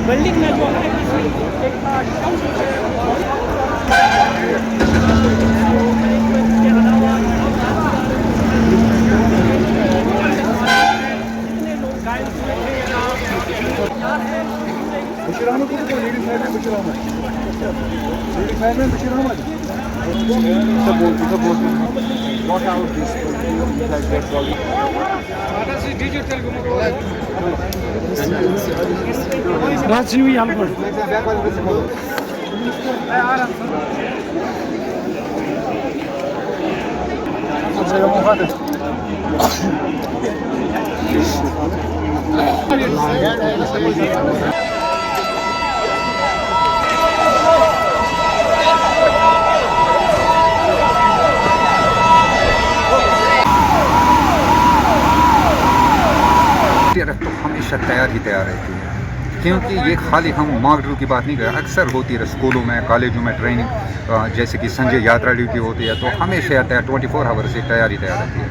Building में जो है किसी एक Bashir Ahmed को तो लेडी फायर में Bashir Ahmed लेडी फायर में Bashir Ahmed support not out this like that volume रात हुई यहाँ पर तो हमेशा तैयार रहती है, क्योंकि ये खाली हम मॉक ड्रिल की बात नहीं कर, अक्सर होती है स्कूलों में कॉलेजों में ट्रेनिंग, जैसे कि संजय यात्रा ड्यूटी होती है, तो हमेशा तैयार 24 आवर से तैयार रहती है।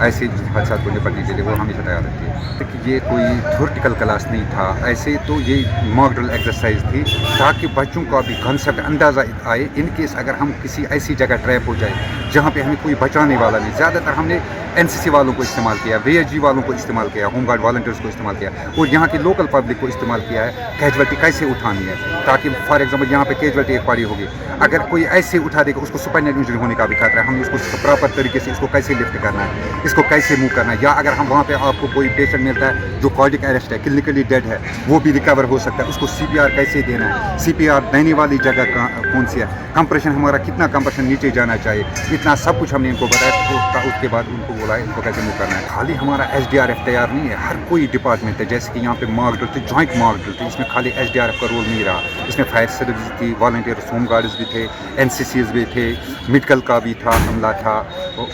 ऐसे हादसा को निपटने के लिए वो हमेशा तैयार रहती है। कि ये कोई थ्योरेटिकल क्लास नहीं था, ऐसे तो ये मॉक ड्रिल एक्सरसाइज थी ताकि बच्चों का भी कंसेप्ट अंदाज़ा आए। इन केस अगर हम किसी ऐसी जगह ट्रैप हो जाए जहाँ पे हमें कोई बचाने वाला नहीं, ज़्यादातर हमने एनसीसी वालों को इस्तेमाल किया, वीएचजी वालों को इस्तेमाल किया, होमगार्ड वॉलंटियर्स को इस्तेमाल किया, और यहाँ की लोकल पब्लिक को इस्तेमाल किया है कैजुअलिटी कैसे उठानी है, ताकि फॉर एग्जांपल यहाँ पे कैजुअलिटी एक पड़ी होगी, अगर कोई ऐसे उठा देगा उसको सुपाइनल इंजरी होने का भी खतरा है, हमें उसको प्रॉपर तरीके से इसको कैसे लिफ्ट करना है, इसको कैसे मूव करना है, या अगर हम वहाँ पे आपको कोई पेशेंट मिलता है जो कार्डियक अरेस्ट है, क्लिनिकली डेड है, वो भी रिकवर हो सकता है, उसको सीपीआर कैसे देना है, सीपीआर देने वाली जगह कौन सी है, कंप्रेशन हमारा कितना कंप्रेशन नीचे जाना चाहिए, इतना सब कुछ हमने इनको बताया। तो उसके बाद उनको बोला इनको कैसे मूव करना है। खाली हमारा एसडीआरएफ तैयार नहीं है, हर कोई डिपार्टमेंट है, जैसे कि यहाँ पे मॉक ड्रिल थी, जॉइंट मॉक ड्रिल थी, इसमें खाली एसडीआरएफ का रोल नहीं रहा, इसमें फायर सर्विस थी, वॉलंटियर्स, होम गार्ड्स भी थे, एनसीसीज भी थे, मेडिकल का भी था, अमला था, तो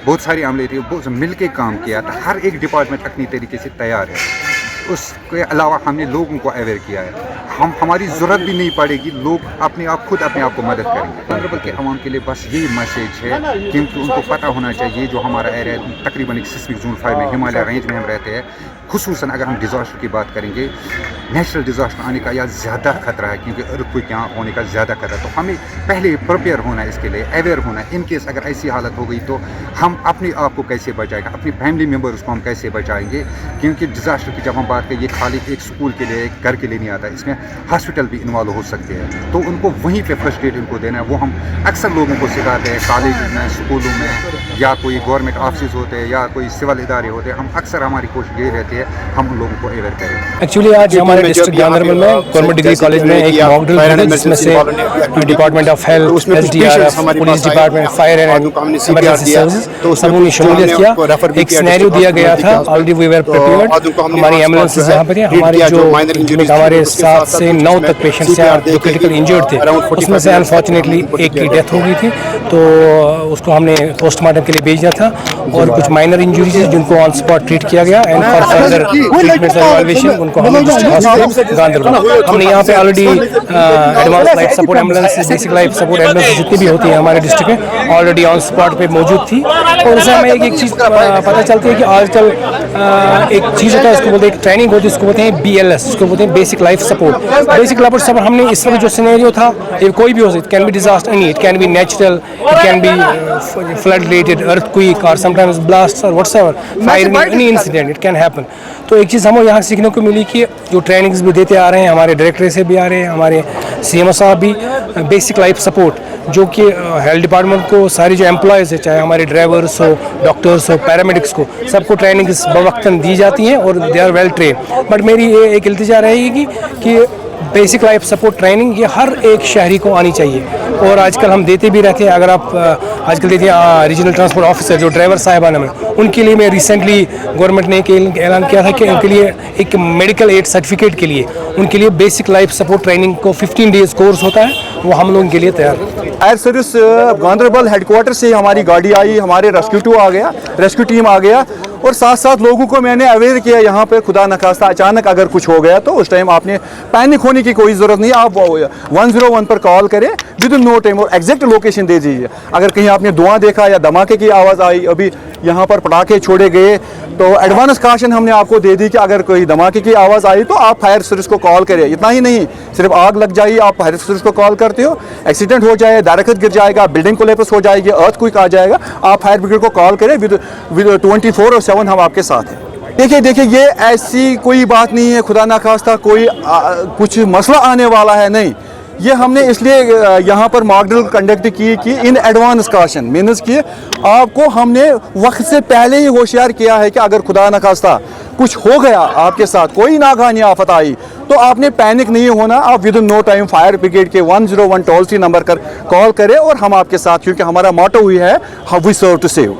बहुत सारे अमले थे, बहुत मिल के काम किया था। हर एक डिपार्टमेंट अपनी तरीके से तैयार है। उसके अलावा हमने लोगों को अवेयर किया है, हमारी ज़रूरत भी नहीं पड़ेगी, लोग अपने आप खुद अपने आप को मदद करेंगे। गांधरबल के अवाम के लिए बस यही मैसेज है, क्योंकि उनको पता होना चाहिए जो हमारा एरिया तकरीबन एक सिस्मिक जोन 5 में हिमालय रेंज में हम रहते हैं, खुसूसन अगर हम डिज़ास्टर की बात करेंगे, नेचुरल डिज़ास्टर आने का या ज़्यादा खतरा है, क्योंकि अर्थक्वेक यहाँ होने का ज़्यादा खतरा है, तो हमें पहले प्रिपेयर होना है, इसके लिए अवेयर होना है। इन केस अगर ऐसी हालत हो गई तो हम अपने आप को कैसे बचाएंगे, अपनी फैमिली मेम्बर्स को हम कैसे बचाएंगे, क्योंकि डिज़ास्टर की जब हम बात करें, ये खाली एक स्कूल के लिए, एक घर के लिए नहीं आता, इसमें हॉस्पिटल भी इन्वॉल्व हो सकते हैं, तो उनको वहीं पे फर्स्ट एड इनको देना है। वो हम अक्सर लोगों को सिखाते हैं, कॉलेज में, स्कूलों में, या कोई गवर्नमेंट ऑफिस होते हैं, या कोई सिविल इदारे होते हैं, हम अक्सर हमारी कोशिश यही रहती है हम उन लोगों को अवेयर करें। एक्चुअली आज हमारे डिस्ट्रिक्ट गांधरबल में गवर्नमेंट डिग्री कॉलेज में एक मॉक ड्रिल हुई, जिसमें से department of health, SDRF, police department, fire and emergency services सबों ने शमूलियत किया। एक सिनेरियो दिया गया था, ऑलरेडी वी वर प्रिपेयर्ड, हमारी एम्बुलेंसेस यहाँ पर थी, हमारे 7 से 9 तक पेशेंट्स हैं जो क्रिटिकल इंजर्ड थे, उसमें से अनफॉर्चुनेटली एक की डेथ हो गई थी, तो उसको हमने पोस्टमार्टम के लिए भेजा था, और कुछ माइनर इंजरीज जिनको ऑन स्पॉट ट्रीट किया गया, and for further treatment evaluation उनको हम हॉस्पिटल गांधरबल, हमने यहाँ पे already advance life support ambulance, basic life support ambulance जितनी भी होती है हमारे डिस्ट्रिक्ट में ऑलरेडी ऑन स्पॉट पे मौजूद थी। और उससे हमें एक चीज़ पता चलती है कि आजकल एक चीज़ होता है, उसको बोलते हैं, एक ट्रेनिंग होती है, उसको बोलते हैं BLS, उसको बोलते हैं basic life support. Basic life support हमने इस वक्त जो सिनेरियो था, ये कोई भी हो सकता, it can be disaster any, it can be natural, it can be flood related, earthquake, और समटाइम्स ब्लास्ट और whatever, fire, any incident it can happen. तो एक चीज़ हमें यहाँ सीखने को मिली कि जो ट्रेनिंग्स भी देते आ रहे हैं, हमारे डायरेक्टर से भी आ रहे हैं, हमारे CMO साहब भी, बेसिक लाइफ सपोर्ट जो कि हेल्थ डिपार्टमेंट को सारी जो एम्प्लॉयज़ है, चाहे हमारे ड्राइवर्स हो, डॉक्टर्स हो, पैरामेडिक्स को, सबको ट्रेनिंग्स बवक्तन दी जाती हैं और they are well train. But मेरी ये एक इल्तिजा रहेगी कि बेसिक लाइफ सपोर्ट ट्रेनिंग ये हर एक शहरी को आनी चाहिए, और आजकल हम देते भी रहते हैं। अगर आप आजकल देखिए रीजनल ट्रांसपोर्ट ऑफिसर जो ड्राइवर साहिबान हैं, उनके लिए मैं रिसेंटली गवर्नमेंट ने एक ऐलान किया था कि उनके लिए एक मेडिकल एड सर्टिफिकेट के लिए उनके लिए बेसिक लाइफ सपोर्ट ट्रेनिंग को 15 डेज कोर्स होता है, वो हम लोगों के लिए तैयार है। फायर सर्विस गांधरबल हेडक्वार्टर से हमारी गाड़ी आई, हमारे रेस्क्यू आ गया, रेस्क्यू टीम आ गया, और साथ साथ लोगों को मैंने अवेयर किया यहाँ पे खुदा न खास्ता अचानक अगर कुछ हो गया तो उस टाइम आपने पैनिक होने की कोई ज़रूरत नहीं, आप 101 पर कॉल करें विद इन नो टाइम और एग्जैक्ट लोकेशन दे दीजिए। अगर कहीं आपने धुआं देखा या धमाके की आवाज़ आई, अभी यहाँ पर पटाखे छोड़े गए। तो एडवांस काशन हमने आपको दे दी कि अगर कोई धमाके की आवाज़ आई तो आप फायर सर्विस को कॉल करें। इतना ही नहीं, सिर्फ आग लग जाए आप फायर सर्विस को कॉल करते हो, एक्सीडेंट हो जाए, दरख्त गिर जाएगा, बिल्डिंग कोलैप्स हो जाएगी, अर्थक्वेक आ जाएगा, आप फायर ब्रिगेड को कॉल करें। विद 24/7 हम आपके साथ हैं। देखिए ये ऐसी कोई बात नहीं है, खुदा ना खास्ता कोई कुछ मसला आने वाला है, नहीं। ये हमने इसलिए यहाँ पर मॉक ड्रिल कंडक्ट की कि इन एडवांस काशन मीन्स कि आपको हमने वक्त से पहले ही होशियार किया है कि अगर खुदा न खास्ता कुछ हो गया आपके साथ, कोई नागहानी आफत आई, तो आपने पैनिक नहीं होना। आप within no time fire brigade के 101 टोल फ्री नंबर कर कॉल करें और हम आपके साथ, क्योंकि हमारा मोटो हुई है वी सर्व टू सेव।